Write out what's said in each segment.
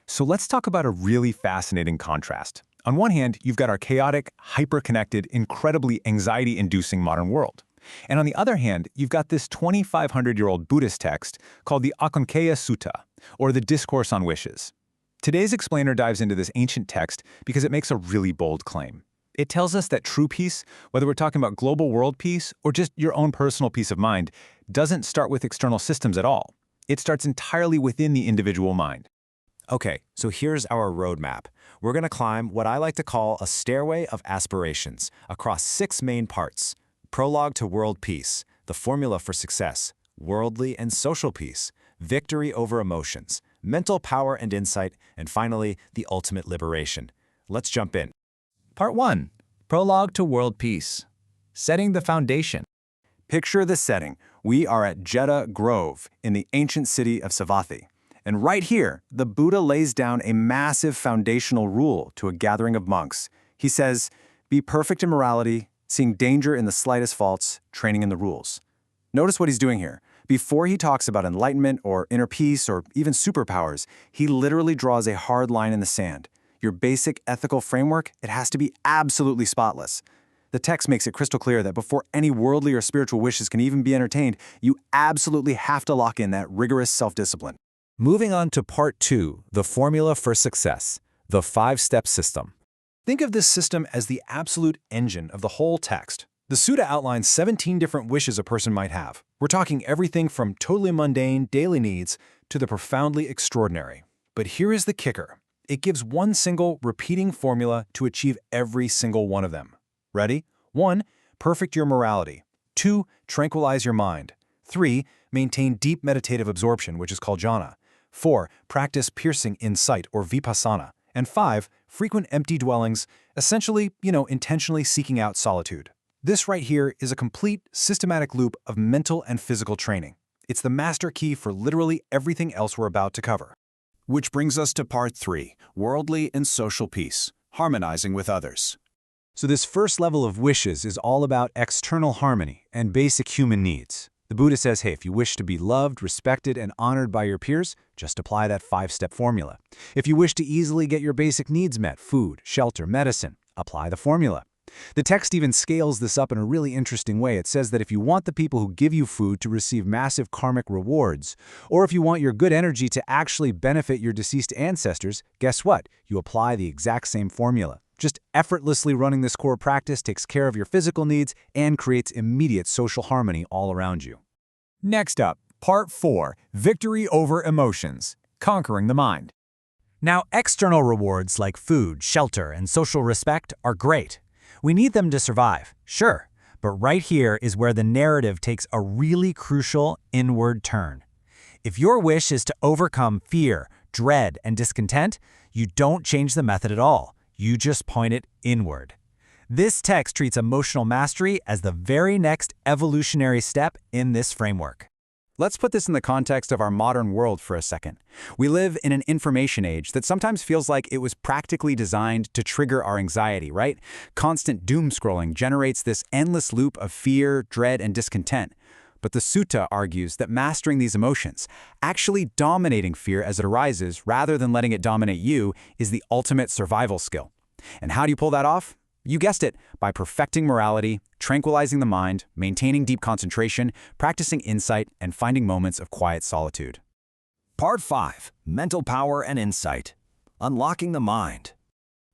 So let's talk about a really fascinating contrast. On one hand, you've got our chaotic, hyper-connected, incredibly anxiety-inducing modern world. And on the other hand, you've got this 2,500-year-old Buddhist text called the Aṅkaheyya Sutta, or the Discourse on Wishes. Today's explainer dives into this ancient text because it makes a really bold claim. It tells us that true peace, whether we're talking about global world peace or just your own personal peace of mind, doesn't start with external systems at all. It starts entirely within the individual mind. Okay, so here's our roadmap. We're going to climb what I like to call a stairway of aspirations across 6 main parts. Prologue to world peace, the formula for success, worldly and social peace, victory over emotions, mental power and insight, and finally, the ultimate liberation. Let's jump in. Part 1. Prologue to World Peace. Setting the foundation. Picture the setting. We are at Jeddah Grove in the ancient city of Savatthi. And right here, the Buddha lays down a massive foundational rule to a gathering of monks. He says, be perfect in morality, seeing danger in the slightest faults, training in the rules. Notice what he's doing here. Before he talks about enlightenment or inner peace or even superpowers, he literally draws a hard line in the sand. Your basic ethical framework, it has to be absolutely spotless. The text makes it crystal clear that before any worldly or spiritual wishes can even be entertained, you absolutely have to lock in that rigorous self-discipline. Moving on to Part 2, the formula for success, the 5-step system. Think of this system as the absolute engine of the whole text. The Sutta outlines 17 different wishes a person might have. We're talking everything from totally mundane daily needs to the profoundly extraordinary. But here is the kicker. It gives one single repeating formula to achieve every single one of them. Ready? 1. Perfect your morality. 2. Tranquilize your mind. 3. Maintain deep meditative absorption, which is called jhana. 4. Practice piercing insight or vipassana. And 5. Frequent empty dwellings, essentially, intentionally seeking out solitude. This right here is a complete, systematic loop of mental and physical training. It's the master key for literally everything else we're about to cover. Which brings us to Part 3, worldly and social peace, harmonizing with others. So this first level of wishes is all about external harmony and basic human needs. The Buddha says, hey, if you wish to be loved, respected, and honored by your peers, just apply that 5-step formula. If you wish to easily get your basic needs met, food, shelter, medicine, apply the formula. The text even scales this up in a really interesting way. It says that if you want the people who give you food to receive massive karmic rewards, or if you want your good energy to actually benefit your deceased ancestors, guess what? You apply the exact same formula. Just effortlessly running this core practice takes care of your physical needs and creates immediate social harmony all around you. Next up, Part 4. Victory over emotions. Conquering the mind. Now, external rewards like food, shelter, and social respect are great. We need them to survive, sure, but right here is where the narrative takes a really crucial inward turn. If your wish is to overcome fear, dread, and discontent, you don't change the method at all. You just point it inward. This text treats emotional mastery as the very next evolutionary step in this framework. Let's put this in the context of our modern world for a second. We live in an information age that sometimes feels like it was practically designed to trigger our anxiety, right? Constant doom scrolling generates this endless loop of fear, dread, and discontent. But the Sutta argues that mastering these emotions, actually dominating fear as it arises rather than letting it dominate you, is the ultimate survival skill. And how do you pull that off? You guessed it, by perfecting morality, tranquilizing the mind, maintaining deep concentration, practicing insight, and finding moments of quiet solitude. Part 5, mental power and insight, unlocking the mind.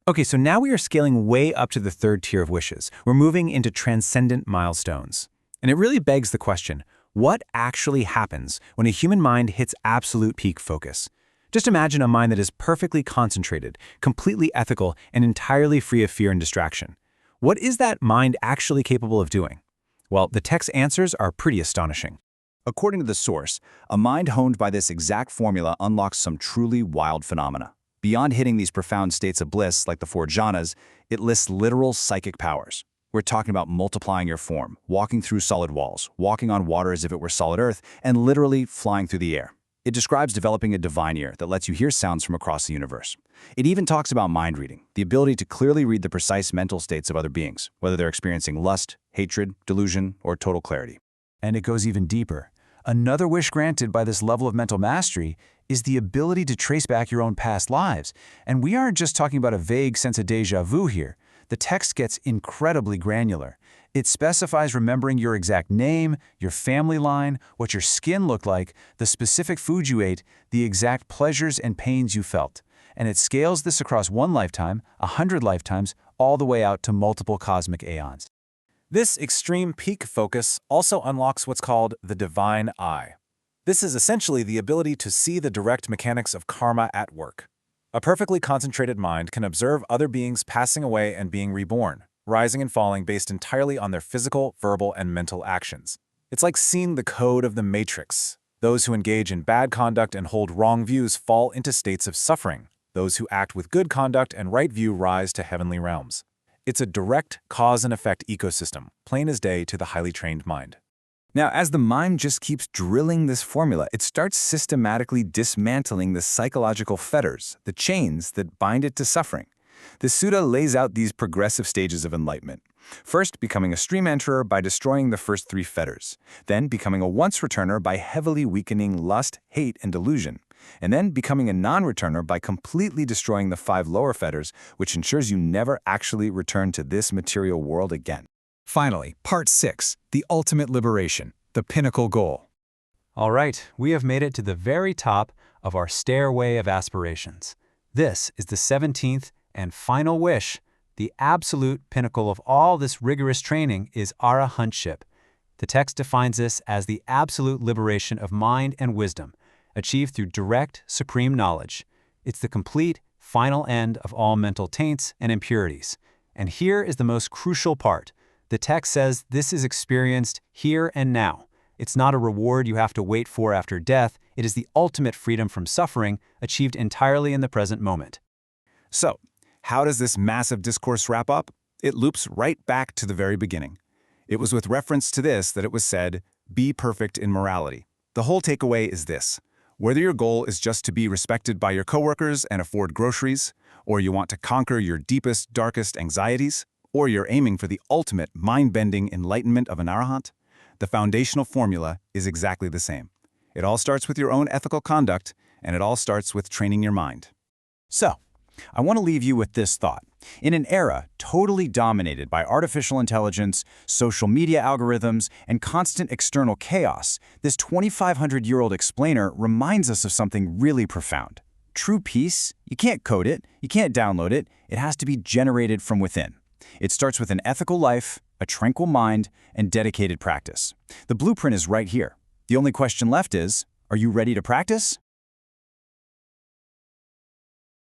Okay, so now we are scaling way up to the 3rd tier of wishes. We're moving into transcendent milestones. And it really begs the question, what actually happens when a human mind hits absolute peak focus? Just imagine a mind that is perfectly concentrated, completely ethical, and entirely free of fear and distraction. What is that mind actually capable of doing? Well, the text's answers are pretty astonishing. According to the source, a mind honed by this exact formula unlocks some truly wild phenomena. Beyond hitting these profound states of bliss like the 4 jhanas, it lists literal psychic powers. We're talking about multiplying your form, walking through solid walls, walking on water as if it were solid earth, and literally flying through the air. It describes developing a divine ear that lets you hear sounds from across the universe. It even talks about mind reading, the ability to clearly read the precise mental states of other beings, whether they're experiencing lust, hatred, delusion, or total clarity. And it goes even deeper. Another wish granted by this level of mental mastery is the ability to trace back your own past lives. And we aren't just talking about a vague sense of déjà vu here. The text gets incredibly granular. It specifies remembering your exact name, your family line, what your skin looked like, the specific food you ate, the exact pleasures and pains you felt. And it scales this across 1 lifetime, 100 lifetimes, all the way out to multiple cosmic aeons. This extreme peak focus also unlocks what's called the divine eye. This is essentially the ability to see the direct mechanics of karma at work. A perfectly concentrated mind can observe other beings passing away and being reborn, rising and falling based entirely on their physical, verbal, and mental actions. It's like seeing the code of the matrix. Those who engage in bad conduct and hold wrong views fall into states of suffering. Those who act with good conduct and right view rise to heavenly realms. It's a direct cause and effect ecosystem, plain as day to the highly trained mind. Now, as the mind just keeps drilling this formula, it starts systematically dismantling the psychological fetters, the chains that bind it to suffering. The sutta lays out these progressive stages of enlightenment. First, becoming a stream enterer by destroying the first 3 fetters. Then, becoming a once-returner by heavily weakening lust, hate, and delusion. And then, becoming a non-returner by completely destroying the 5 lower fetters, which ensures you never actually return to this material world again. Finally, Part 6, the ultimate liberation, the pinnacle goal. All right, we have made it to the very top of our stairway of aspirations. This is the 17th and final wish. The absolute pinnacle of all this rigorous training is arahantship. The text defines this as the absolute liberation of mind and wisdom, achieved through direct, supreme knowledge. It's the complete, final end of all mental taints and impurities. And here is the most crucial part. The text says this is experienced here and now. It's not a reward you have to wait for after death. It is the ultimate freedom from suffering, achieved entirely in the present moment. So, how does this massive discourse wrap up? It loops right back to the very beginning. It was with reference to this that it was said, "Be perfect in morality." The whole takeaway is this. Whether your goal is just to be respected by your coworkers and afford groceries, or you want to conquer your deepest, darkest anxieties, or you're aiming for the ultimate mind-bending enlightenment of an arahant, the foundational formula is exactly the same. It all starts with your own ethical conduct, and it all starts with training your mind. So, I want to leave you with this thought. In an era totally dominated by artificial intelligence, social media algorithms, and constant external chaos, this 2,500-year-old explainer reminds us of something really profound. True peace, you can't code it, you can't download it, it has to be generated from within. It starts with an ethical life, a tranquil mind, and dedicated practice. The blueprint is right here. The only question left is, are you ready to practice?